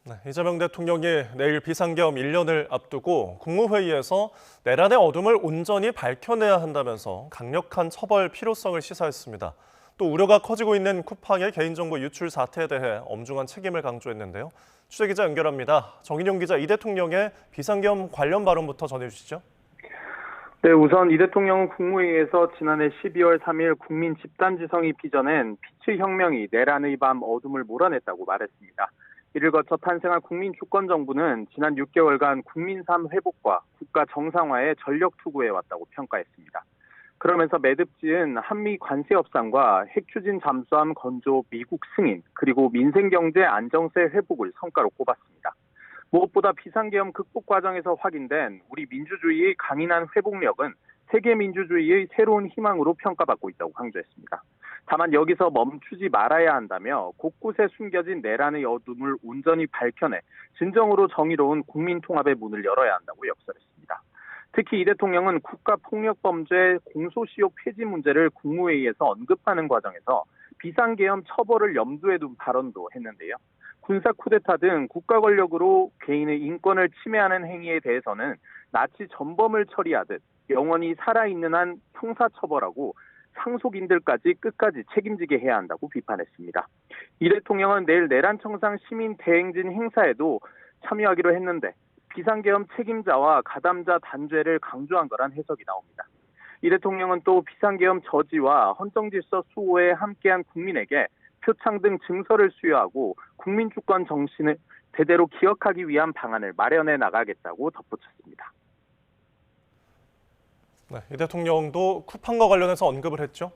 네, 이재명 대통령이 내일 비상계엄 1년을 앞두고 국무회의에서 내란의 어둠을 온전히 밝혀내야 한다면서 강력한 처벌 필요성을 시사했습니다. 또 우려가 커지고 있는 쿠팡의 개인정보 유출 사태에 대해 엄중한 책임을 강조했는데요. 취재기자 연결합니다. 정인용 기자, 이 대통령의 비상계엄 관련 발언부터 전해주시죠. 네, 우선 이 대통령은 국무회의에서 지난해 12월 3일 국민 집단지성이 빚어낸 피치혁명이 내란의 밤 어둠을 몰아냈다고 말했습니다. 이를 거쳐 탄생한 국민주권정부는 지난 6개월간 국민 삶 회복과 국가 정상화에 전력 투구해왔다고 평가했습니다. 그러면서 매듭지은 한미 관세 협상과 핵추진 잠수함 건조 미국 승인, 그리고 민생경제 안정세 회복을 성과로 꼽았습니다. 무엇보다 비상계엄 극복 과정에서 확인된 우리 민주주의의 강인한 회복력은 세계 민주주의의 새로운 희망으로 평가받고 있다고 강조했습니다. 다만 여기서 멈추지 말아야 한다며 곳곳에 숨겨진 내란의 어둠을 온전히 밝혀내 진정으로 정의로운 국민 통합의 문을 열어야 한다고 역설했습니다. 특히 이 대통령은 국가폭력범죄 공소시효 폐지 문제를 국무회의에서 언급하는 과정에서 비상계엄 처벌을 염두에 둔 발언도 했는데요. 군사 쿠데타 등 국가 권력으로 개인의 인권을 침해하는 행위에 대해서는 나치 전범을 처리하듯 영원히 살아있는 한 형사처벌하고 상속인들까지 끝까지 책임지게 해야 한다고 비판했습니다. 이 대통령은 내일 내란청산 시민 대행진 행사에도 참여하기로 했는데 비상계엄 책임자와 가담자 단죄를 강조한 거란 해석이 나옵니다. 이 대통령은 또 비상계엄 저지와 헌정질서 수호에 함께한 국민에게 표창 등 증서를 수여하고 국민주권 정신을 대대로 기억하기 위한 방안을 마련해 나가겠다고 덧붙였습니다. 네, 이 대통령도 쿠팡과 관련해서 언급을 했죠.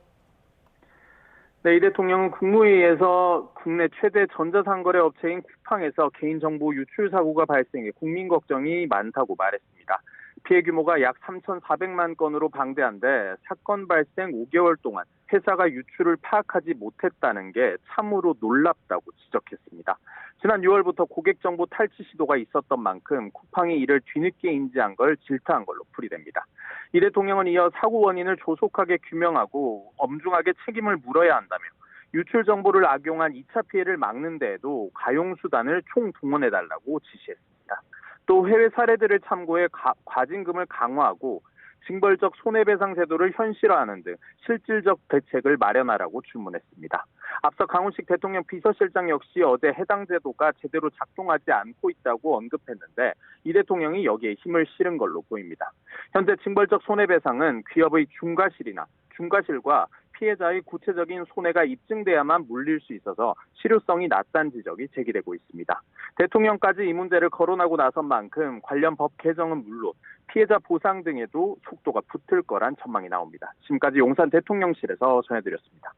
네, 이 대통령은 국무회의에서 국내 최대 전자상거래 업체인 쿠팡에서 개인정보 유출 사고가 발생해 국민 걱정이 많다고 말했습니다. 피해 규모가 약 3,400만 건으로 방대한데 사건 발생 5개월 동안 회사가 유출을 파악하지 못했다는 게 참으로 놀랍다고 지적했습니다. 지난 6월부터 고객 정보 탈취 시도가 있었던 만큼 쿠팡이 이를 뒤늦게 인지한 걸 질타한 걸로 풀이됩니다. 이 대통령은 이어 사고 원인을 조속하게 규명하고 엄중하게 책임을 물어야 한다며 유출 정보를 악용한 2차 피해를 막는 데에도 가용수단을 총동원해달라고 지시했습니다. 또 해외 사례들을 참고해 과징금을 강화하고 징벌적 손해배상 제도를 현실화하는 등 실질적 대책을 마련하라고 주문했습니다. 앞서 강훈식 대통령 비서실장 역시 어제 해당 제도가 제대로 작동하지 않고 있다고 언급했는데 이 대통령이 여기에 힘을 실은 걸로 보입니다. 현재 징벌적 손해배상은 기업의 중과실과 피해자의 구체적인 손해가 입증돼야만 물릴 수 있어서 실효성이 낮다는 지적이 제기되고 있습니다. 대통령까지 이 문제를 거론하고 나선 만큼 관련 법 개정은 물론 피해자 보상 등에도 속도가 붙을 거란 전망이 나옵니다. 지금까지 용산 대통령실에서 전해드렸습니다.